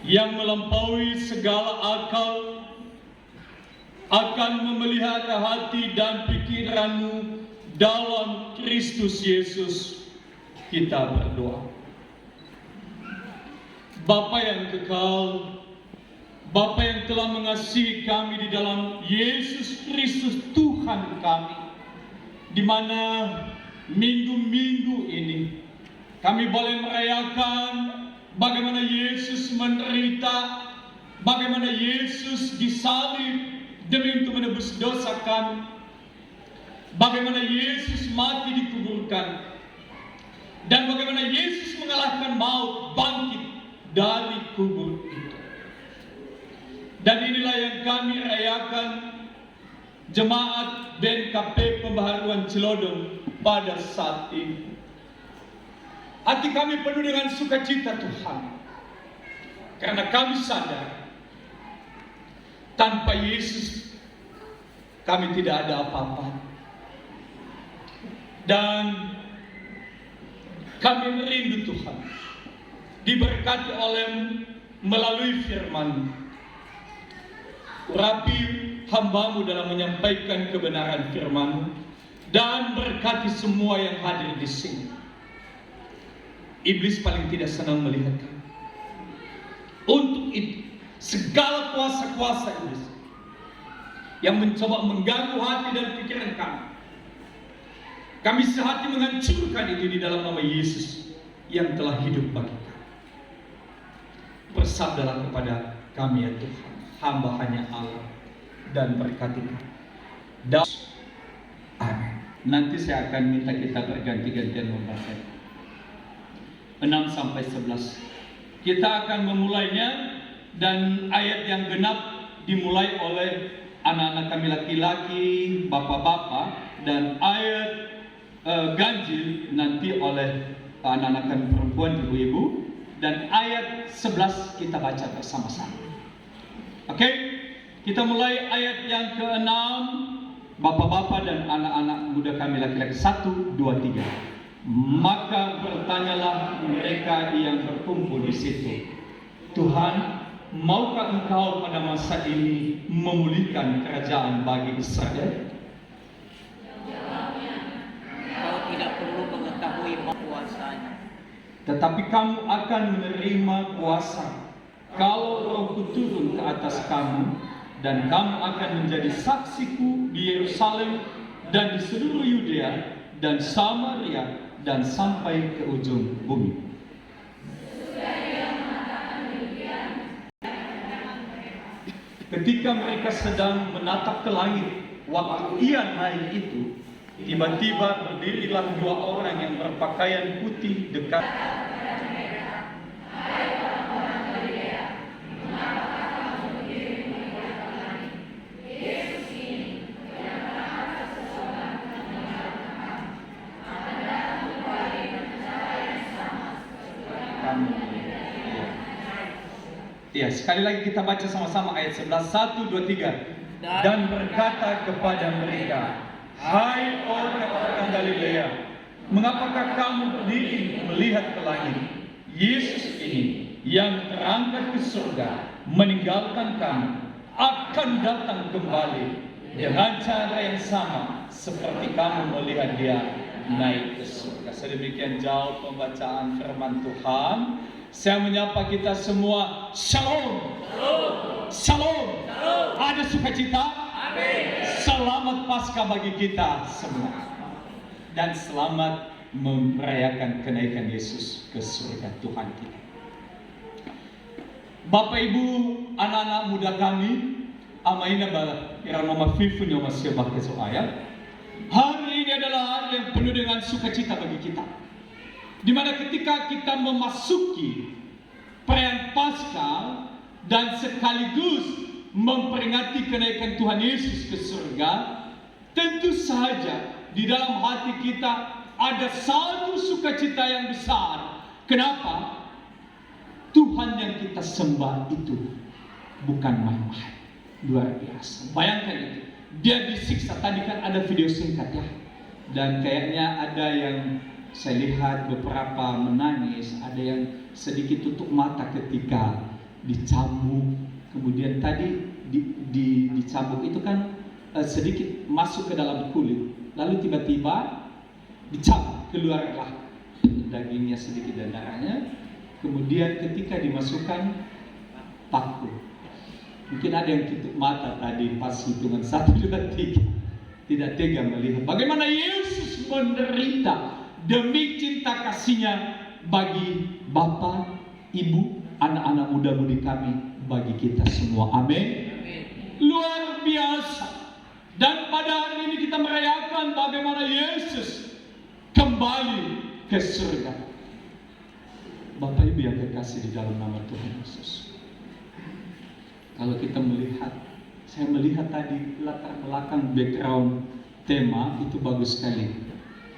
yang melampaui segala akal akan memelihara hati dan pikiranmu dalam Kristus Yesus. Kita berdoa. Bapa yang kekal, Bapa yang telah mengasihi kami di dalam Yesus Kristus Tuhan kami, di mana minggu-minggu ini kami boleh merayakan bagaimana Yesus menderita, bagaimana Yesus disalib demi untuk menebus dosa kami, bagaimana Yesus mati dikuburkan, dan bagaimana Yesus mengalahkan maut, bangkit dari kubur itu. Dan inilah yang kami rayakan Jemaat BNKP Pembaharuan Celodong pada saat ini. Hati kami penuh dengan sukacita Tuhan, karena kami sadar tanpa Yesus kami tidak ada apa-apa. Dan kami merindu Tuhan diberkati oleh-Mu melalui firman-Mu. Urapi hamba-Mu dalam menyampaikan kebenaran firman-Mu, dan berkati semua yang hadir di sini. Iblis paling tidak senang melihat kami. Untuk itu, segala kuasa-kuasa iblis yang mencoba mengganggu hati dan pikiran kami sehati menghancurkan itu di dalam nama Yesus yang telah hidup bagi kami. Bersabdalah kepada kami ya Tuhan, hamba hanya Allah, dan berkati kami. Amin. Nanti saya akan minta kita berganti-gantian membaca 6 sampai 11. Kita akan memulainya, dan ayat yang genap dimulai oleh anak-anak kami laki-laki, bapak-bapak, dan ayat ganjil nanti oleh anak-anak kami perempuan, ibu-ibu, dan ayat 11 kita baca bersama-sama. Oke, kita mulai ayat yang ke-6, bapak-bapak dan anak-anak muda kami laki-laki. 1, 2, 3. Maka bertanyalah mereka yang berkumpul di situ, Tuhan, maukah Engkau pada masa ini memulihkan kerajaan bagi Israel? Jawabnya, Engkau tidak perlu mengetahui kuasanya, tetapi kamu akan menerima kuasa kalau Rohku turun ke atas kamu, dan kamu akan menjadi saksiku di Yerusalem dan di seluruh Yudea dan Samaria dan sampai ke ujung bumi. Ketika mereka sedang menatap ke langit, waktu ia naik itu, tiba-tiba berdirilah 2 orang yang berpakaian putih dekat. Ya, sekali lagi kita baca sama-sama ayat 11. 1, 2, 3. Dan berkata kepada mereka, hai orang-orang Galilea, mengapakah kamu berdiri melihat ke langit? Yesus ini yang terangkat ke surga meninggalkan kamu akan datang kembali dengan cara yang sama seperti kamu melihat dia naik ke surga. Sedemikian jauh pembacaan firman Tuhan. Saya menyapa kita semua, Shalom. Shalom. Shalom. Shalom. Ada sukacita? Amin. Selamat Paskah bagi kita semua, dan selamat merayakan kenaikan Yesus ke surga Tuhan kita. Bapak Ibu, anak-anak muda kami, amaina ba irama mafifu ni masih pakai soaya. Hari ini adalah hari yang penuh dengan sukacita bagi kita, di mana ketika kita memasuki perayaan Paskah dan sekaligus memperingati kenaikan Tuhan Yesus ke surga, tentu saja di dalam hati kita ada satu sukacita yang besar. Kenapa? Tuhan yang kita sembah itu bukan main-main, luar biasa. Bayangkan itu, dia disiksa. Tadi kan ada video singkat ya, dan kayaknya ada yang saya lihat beberapa menangis, ada yang sedikit tutup mata ketika dicambuk, kemudian tadi dicambuk itu kan sedikit masuk ke dalam kulit, lalu tiba-tiba dicambuk, keluarlah dagingnya sedikit dan darahnya. Kemudian ketika dimasukkan paku, mungkin ada yang tutup mata tadi pas hitungan 1, 2, 3, tidak tega melihat bagaimana Yesus menderita demi cinta kasihnya bagi Bapa, Ibu, anak-anak muda-mudi kami, bagi kita semua. Amin. Luar biasa. Dan pada hari ini kita merayakan bagaimana Yesus kembali ke surga. Bapak Ibu yang kekasih di dalam nama Tuhan Yesus, kalau kita melihat, saya melihat tadi latar belakang background tema itu bagus sekali.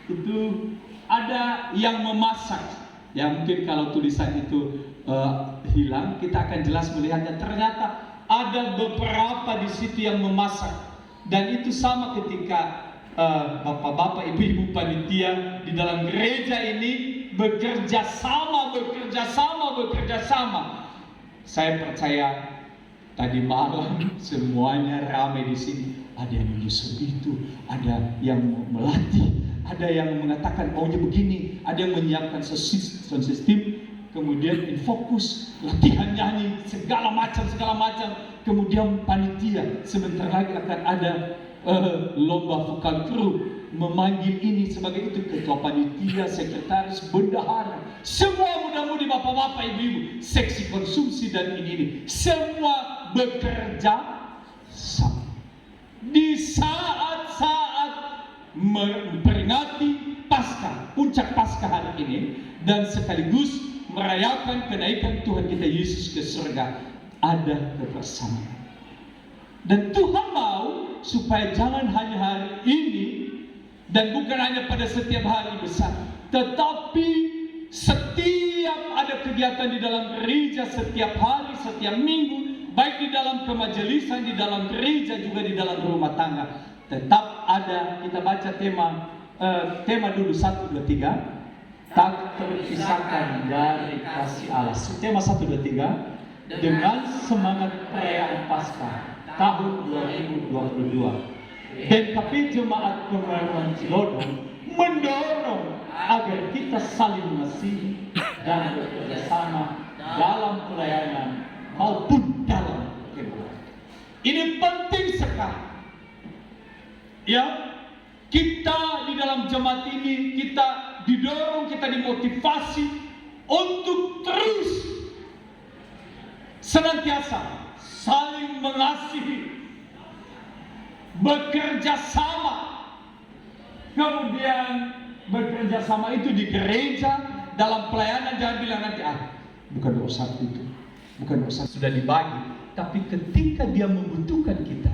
Itu ada yang memasak. Ya mungkin kalau tulisan itu hilang, kita akan jelas melihatnya. Ternyata ada beberapa di situ yang memasak. Dan itu sama ketika bapak-bapak, ibu-ibu panitia di dalam gereja ini bekerja sama. Saya percaya tadi malam semuanya ramai di sini. Ada yang menyusun itu, ada yang melatih, ada yang mengatakan maunya begini, ada yang menyiapkan sistem, kemudian fokus, latihan nyanyi, segala macam. Kemudian panitia sebentar lagi akan ada lomba vokal kru, memanggil ini sebagai itu, ketua panitia, sekretaris, bendahara, semua muda-mudi, bapak-bapak, ibu-ibu, seksi konsumsi dan ini semua bekerja sama di saat-saat memperingati Paskah, puncak Paskah hari ini, dan sekaligus merayakan kenaikan Tuhan kita Yesus ke surga. Ada kebersamaan. Dan Tuhan mau supaya jangan hanya hari ini dan bukan hanya pada setiap hari besar, tetapi setiap ada kegiatan di dalam gereja, setiap hari, setiap minggu, baik di dalam kemajelisan, di dalam gereja, juga di dalam rumah tangga, tetap ada. Kita baca tema dulu 1, 2, 3. Tak terpisahkan dari kasih Allah. Tema 1, 2, 3. Dengan semangat perayaan Paskah tahun 2022, DKP Jemaat Kemeruan Cilodong mendorong agar kita saling mengasihi dan bekerjasama dalam pelayanan maupun dalam kehidupan. Ini penting sekali. Ya, kita di dalam jemaat ini, kita didorong, kita dimotivasi untuk terus senantiasa saling mengasihi, bekerja sama. Kemudian bekerja sama itu di gereja, dalam pelayanan. Jangan bilang nanti bukan urusan itu, bukan urusan, sudah dibagi. Tapi ketika dia membutuhkan kita,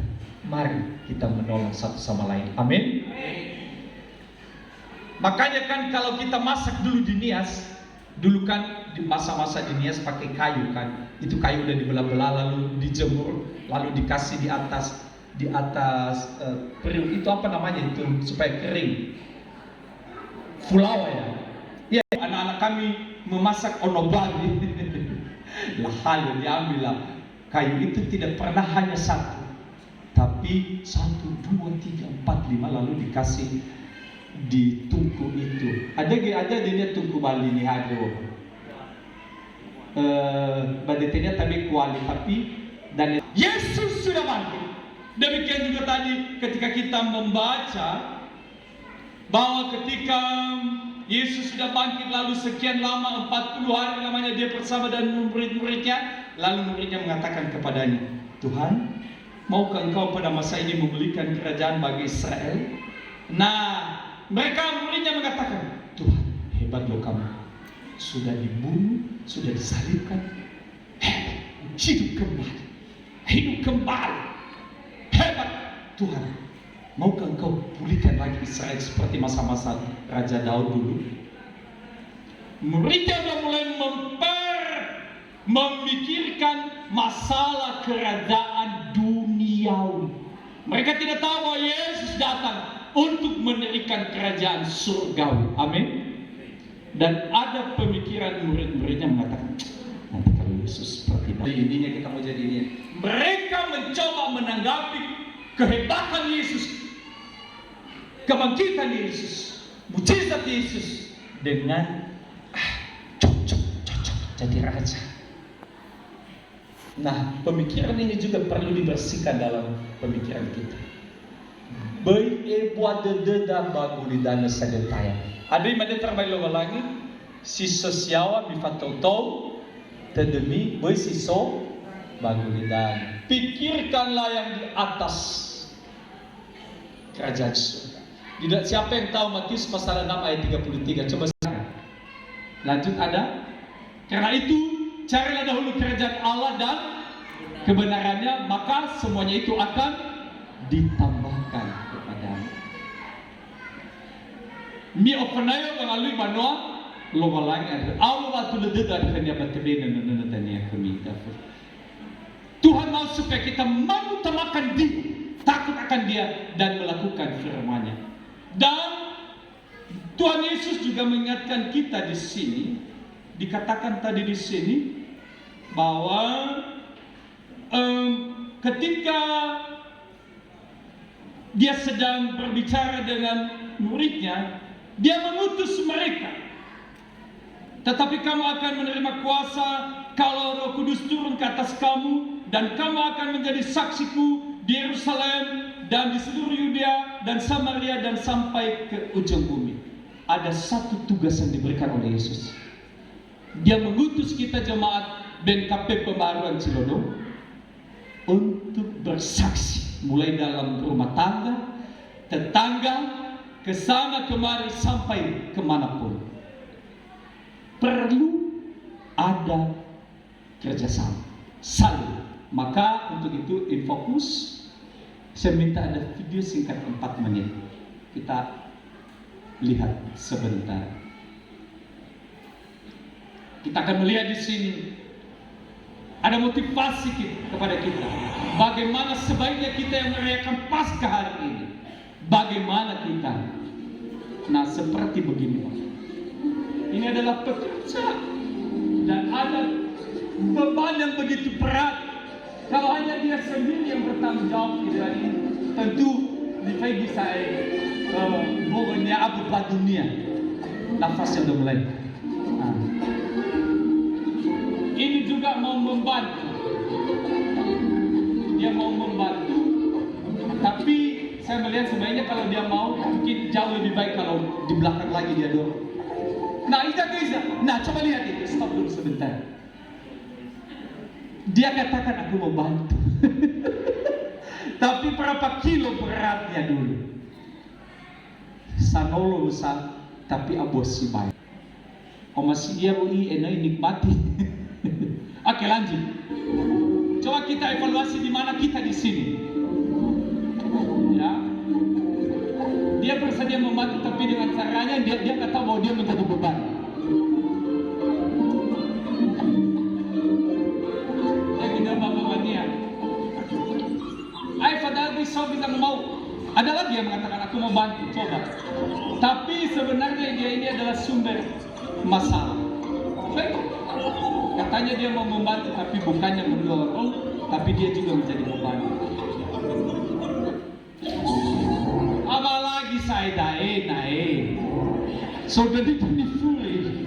mari kita menolong satu sama lain. Amin. Makanya kan kalau kita masak dulu di Nias, dulu kan di masa-masa di Nias pakai kayu kan, itu kayu udah dibelah-belah lalu dijemur, lalu dikasih di atas periuk itu apa namanya itu supaya kering, fulawa ya. Ya, anak-anak kami memasak onobali. Lah hal diambil lah. Kayu itu tidak pernah hanya satu, tapi 1, 2, 3, 4, 5 lalu dikasih di tungku itu. Ada dia tungku Bali ni ada. Badetnya tadi kuali tapi dan Yesus sudah bangkit. Demikian juga tadi ketika kita membaca bahwa ketika Yesus sudah bangkit lalu sekian lama 40 hari lamanya dia bersama dan murid-muridnya, lalu muridnya mengatakan kepadanya, Tuhan, maukah engkau pada masa ini memulihkan kerajaan bagi Israel? Nah, mereka muridnya mengatakan, Tuhan, hebat loh kamu, sudah dibunuh, sudah disalibkan, hidup kembali, hebat Tuhan. Maukah engkau pulihkan lagi Israel seperti masa-masa Raja Daud dulu? Muridnya sudah mulai memikirkan masalah kerajaan duniawi. Mereka tidak tahu bahwa Yesus datang untuk mendirikan kerajaan surgawi. Amin. Dan ada pemikiran murid-muridnya mengatakan, nanti kalau Yesus seperti kita. Intinya kita mau jadi ini. Mereka mencoba menanggapi kehebatan Yesus, kebangkitan Yesus, mujizat Yesus dengan cocok jadi raja. Nah, pemikiran ini juga perlu dibersihkan dalam pemikiran kita. Baik buat deda baguli dana sadetaya. Ada yang ada terbaik langit, si sosiawa bifatotau, terdemi baik si so baguli dan. Pikirkanlah yang di atas kerajaan surga. Tidak siapa yang tahu Matius pasal 6 ayat 33. Coba silakan. Lanjut ada. Karena itu carilah dahulu kerajaan Allah dan kebenarannya, maka semuanya itu akan ditambahkan kepadamu. Mi opanayo mengalui manoa lomalangi ada. Allah waktu lededa dengan dia bertebena dan yang kami dapur. Tuhan mau supaya kita mengutamakan dia, takut akan dia dan melakukan firman-Nya. Dan Tuhan Yesus juga mengingatkan kita di sini, dikatakan tadi di sini bahwa ketika dia sedang berbicara dengan muridnya, dia mengutus mereka. Tetapi kamu akan menerima kuasa kalau Roh Kudus turun ke atas kamu, dan kamu akan menjadi saksiku di Yerusalem dan di seluruh Yudea dan Samaria dan sampai ke ujung bumi. Ada satu tugas yang diberikan oleh Yesus. Dia mengutus kita jemaat BNKP Pembaruan Cilodo untuk bersaksi, mulai dalam rumah tangga, tetangga, kesana kemari sampai kemanapun. Perlu ada kerjasama, saling. Maka untuk itu Infokus, saya minta ada video singkat 4 menit. Kita lihat sebentar. Kita akan melihat di sini ada motivasi kepada kita. Bagaimana sebaiknya kita yang merayakan Paskah hari ini? Bagaimana kita? Nah, seperti begini. Ini adalah pekerja dan ada beban yang begitu berat. Kalau hanya dia sendiri yang bertanggung jawab tidak ini, tentu di saya pokoknya abu dunia. Nafasnya udah mulai. Nah. Ini juga mau membantu. Dia mau membantu, tapi saya melihat sebaiknya kalau dia mau, mungkin jauh lebih baik kalau di belakang lagi dia dorong. Nah, Iza. Nah, coba lihat itu. Stop dulu sebentar. Dia katakan aku mau bantu. Tapi berapa kilo beratnya dulu? Sanolo besar, tapi abosi baik. Oh masih dia enai nikmati. Oke, lanjut. Coba kita evaluasi di mana kita di sini. Ya. Dia bersedia membantu, tapi dengan caranya dia nggak tahu bahwa dia menjadi beban. Padahal bisa mau. Ada lagi yang mengatakan aku mau bantu, coba. Tapi sebenarnya dia ini adalah sumber masalah. Baik. Katanya dia mau membantu, tapi bukannya mendorong, tapi dia juga menjadi beban. Apalagi saya naik. Sudah dipuni-puni.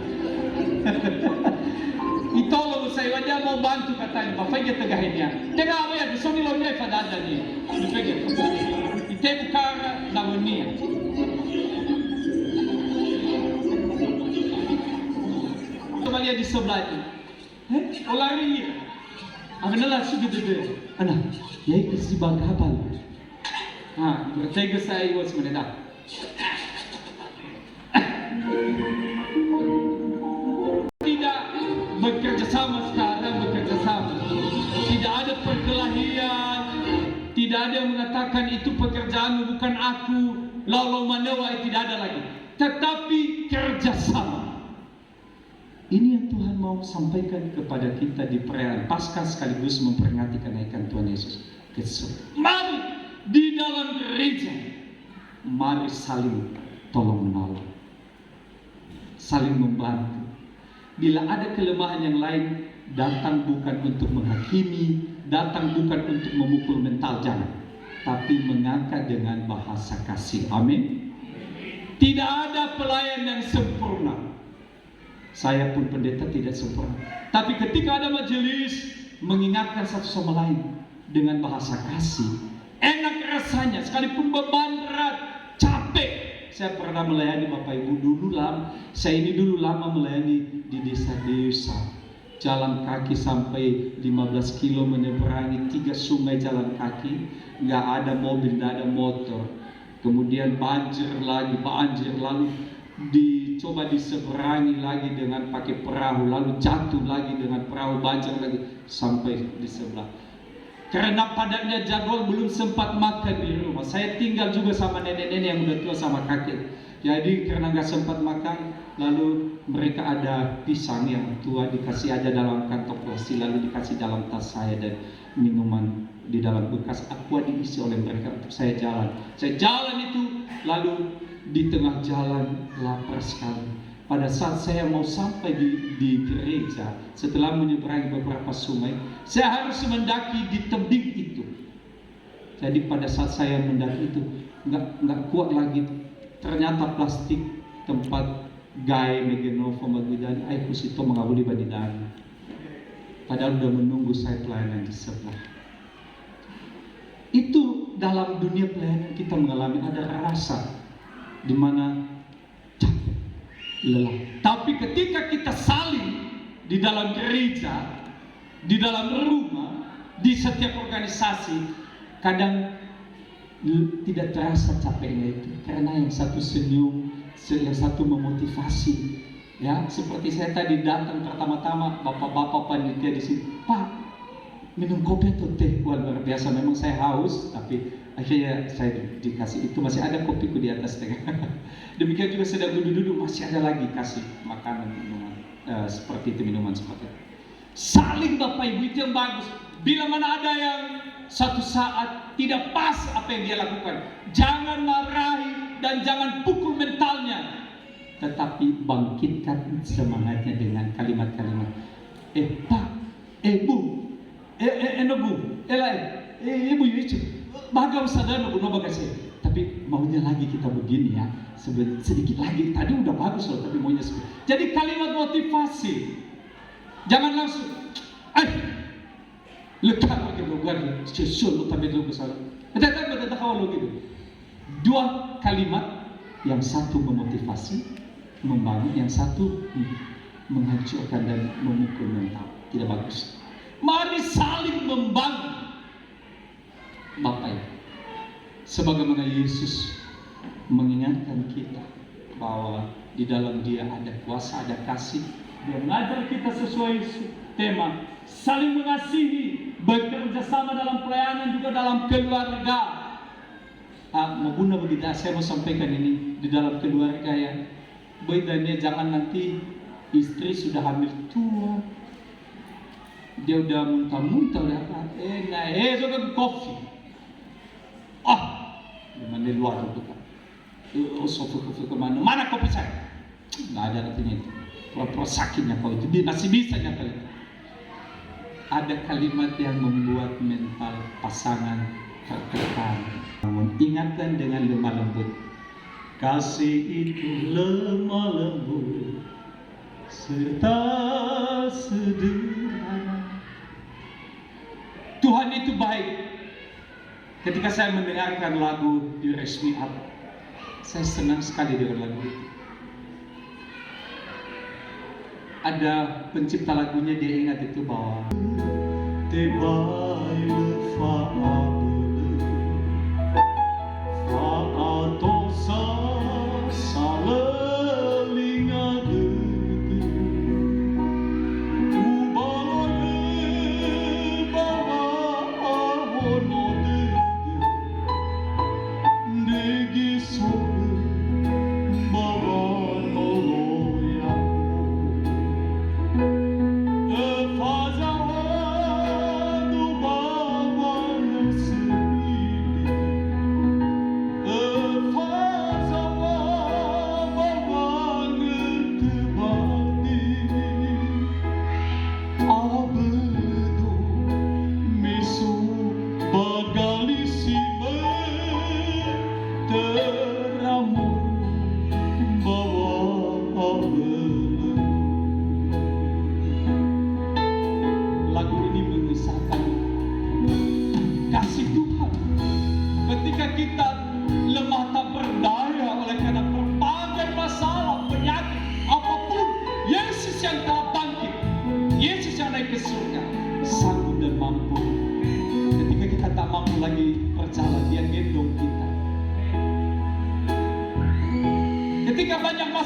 Itolong saya dia mau bantu katanya, bapak dia tegahinnya. Tega apa ya? Besok ni lawannya pada ada ni. Dipegel. Ite bukara lawannya. Coba lihat di sebelah itu. Olari. Apa nala sudah dede. Anak, ya itu si bangga apa? Bertega saya was meneda. Bekerja sama sekarang, tidak ada perkelahian, tidak ada yang mengatakan itu pekerjaanmu bukan aku, lalu manewa, tidak ada lagi, tetapi kerjasama. Ini yang Tuhan mau sampaikan kepada kita di perayaan Paskah sekaligus memperingati kenaikan Tuhan Yesus ke surga. Mari di dalam gereja, mari saling tolong menolong, saling membantu. Bila ada kelemahan yang lain, datang bukan untuk menghakimi, datang bukan untuk memukul mental, jangan, tapi mengangkat dengan bahasa kasih. Amin. Tidak ada pelayan yang sempurna. Saya pun pendeta tidak sempurna. Tapi ketika ada majelis mengingatkan satu sama lain dengan bahasa kasih, enak rasanya. Sekalipun beban berat, capek. Saya pernah melayani Bapak Ibu saya ini dulu lama melayani di desa-desa. Jalan kaki sampai 15 kilo menyeberangi 3 sungai jalan kaki. Nggak ada mobil, nggak ada motor. Kemudian banjir, lalu dicoba diseberangi lagi dengan pakai perahu, lalu jatuh lagi dengan perahu, banjir lagi sampai di sebelah. Karena padatnya jadwal belum sempat makan di rumah. Saya tinggal juga sama nenek-nenek yang udah tua sama kakek. Jadi karena nggak sempat makan, lalu mereka ada pisang yang tua dikasih aja dalam kantong plastik, lalu dikasih dalam tas saya dan minuman di dalam bekas aqua diisi oleh mereka untuk saya jalan. Saya jalan itu, lalu di tengah jalan lapar sekali. Pada saat saya mau sampai di gereja, setelah menyeberangi beberapa sungai, saya harus mendaki di tebing itu. Jadi pada saat saya mendaki itu, nggak kuat lagi. Ternyata plastik tempat gay Megenovo Magudani, aku situ mengabuli badidani. Padahal udah menunggu saya pelayanan di sebelah. Itu dalam dunia pelayanan kita mengalami ada rasa di mana capek, lelah. Tapi ketika kita saling di dalam gereja, di dalam rumah, di setiap organisasi, kadang tidak terasa capeknya itu, karena yang satu senyum, yang satu memotivasi. Ya, seperti saya tadi datang pertama-tama, bapak-bapak panitia di sini, Pak, minum kopi atau teh? Wah, luar biasa. Memang saya haus, tapi akhirnya saya dikasih itu, masih ada kopiku di atas teh. Demikian juga sedang duduk-duduk, masih ada lagi kasih makanan, minuman, seperti itu, minuman seperti itu. Saling Bapak Ibu, itu yang bagus. Bila mana ada yang satu saat tidak pas apa yang dia lakukan, jangan marahi dan jangan pukul mentalnya, tetapi bangkitkan semangatnya dengan kalimat-kalimat. Pak, Bu, Bu, Ibu itu bagai sadar bu bagasi. Tapi maunya lagi kita begini ya, sedikit lagi. Tadi udah bagus loh, tapi maunya sedikit. Jadi kalimat motivasi, jangan langsung, letak lagi bukan sesuatu tapi lu besar. Betul kalau gitu. Dua kalimat, yang satu memotivasi, membangun, yang satu menghancurkan dan memukul mental. Tidak bagus. Mari saling membangun, Bapak Ibu. Sebagaimana Yesus mengingatkan kita bahwa di dalam Dia ada kuasa, ada kasih. Dia mengajar kita sesuai tema saling mengasihi, bekerja sama dalam pelayanan, juga dalam keluarga. Mabuna begitu, saya mau sampaikan ini di dalam keluarga ya. Bedanya jangan nanti istri sudah hamil tua, dia udah muntah-muntah udah apa? Suka kopi. Mana luar itu kan? Kopi kemana? Mana kopi saya? Nggak ada artinya itu. Pura-pura sakitnya kau itu masih bisa nyakal. Ada kalimat yang membuat mental pasangan tertekan. Namun ingatkan dengan lemah lembut. Kasih itu lemah lembut serta sederhana. Tuhan itu baik. Ketika saya mendengarkan lagu di Resmi Up, saya senang sekali dengan lagu itu. Ada pencipta lagunya, dia ingat itu bahwa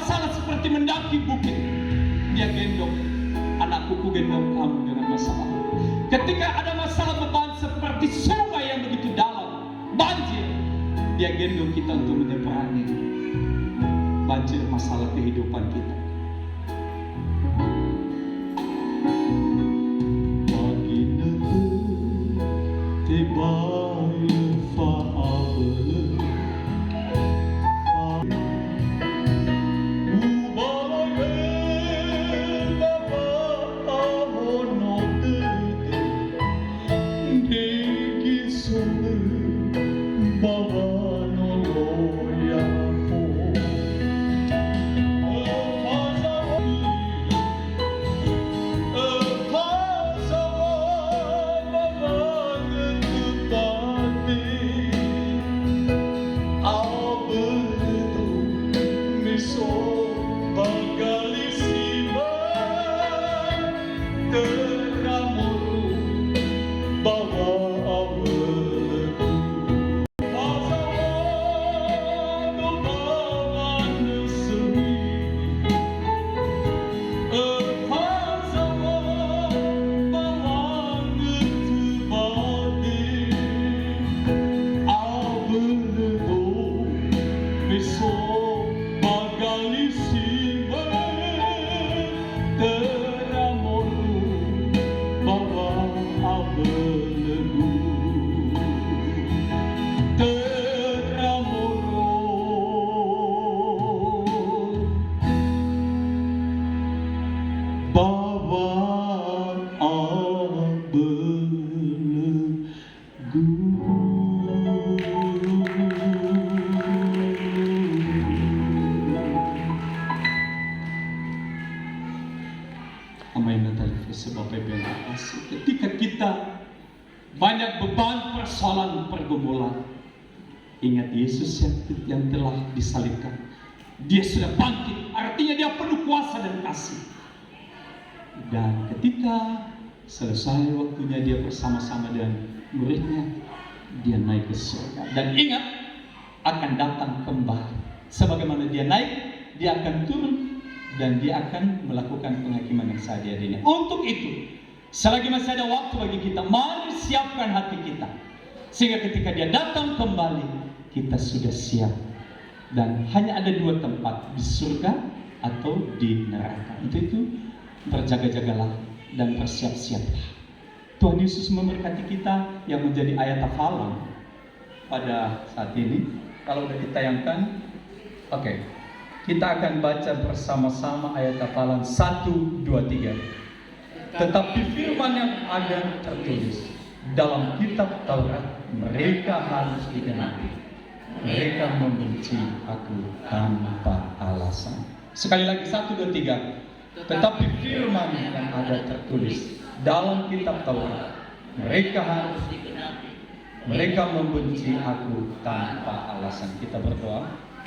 masalah seperti mendaki bukit, dia gendong. Anakku, ku gendong kamu dengan masalah. Ketika ada masalah beban seperti sungai yang begitu dalam, banjir, dia gendong kita untuk menyeberangi banjir masalah kehidupan kita. Ketika kita banyak beban persoalan pergumulan, ingat Yesus yang telah disalibkan. Dia sudah bangkit, artinya dia penuh kuasa dan kasih. Dan ketika selesai waktunya dia bersama-sama dengan muridnya, dia naik ke surga. Dan ingat, akan datang kembali. Sebagaimana dia naik, dia akan turun dan dia akan melakukan penghakiman yang sadia dirinya. Untuk itu, selagi masih ada waktu bagi kita, mari siapkan hati kita, sehingga ketika dia datang kembali, kita sudah siap. Dan hanya ada dua tempat, di surga atau di neraka. Untuk itu berjaga-jagalah dan bersiap-siaplah. Tuhan Yesus memberkati kita yang menjadi ayat hafalan pada saat ini. Kalau sudah ditayangkan, oke. Kita akan baca bersama-sama ayat hafalan 1, 2, 3. Tetapi firman yang ada tertulis dalam kitab Taurat, mereka harus digenapi. Mereka membenci aku tanpa alasan. Sekali lagi 1, 2, 3. Tetapi firman yang ada tertulis dalam kitab Taurat, mereka harus digenapi. Mereka membenci aku tanpa alasan. Kita berdoa.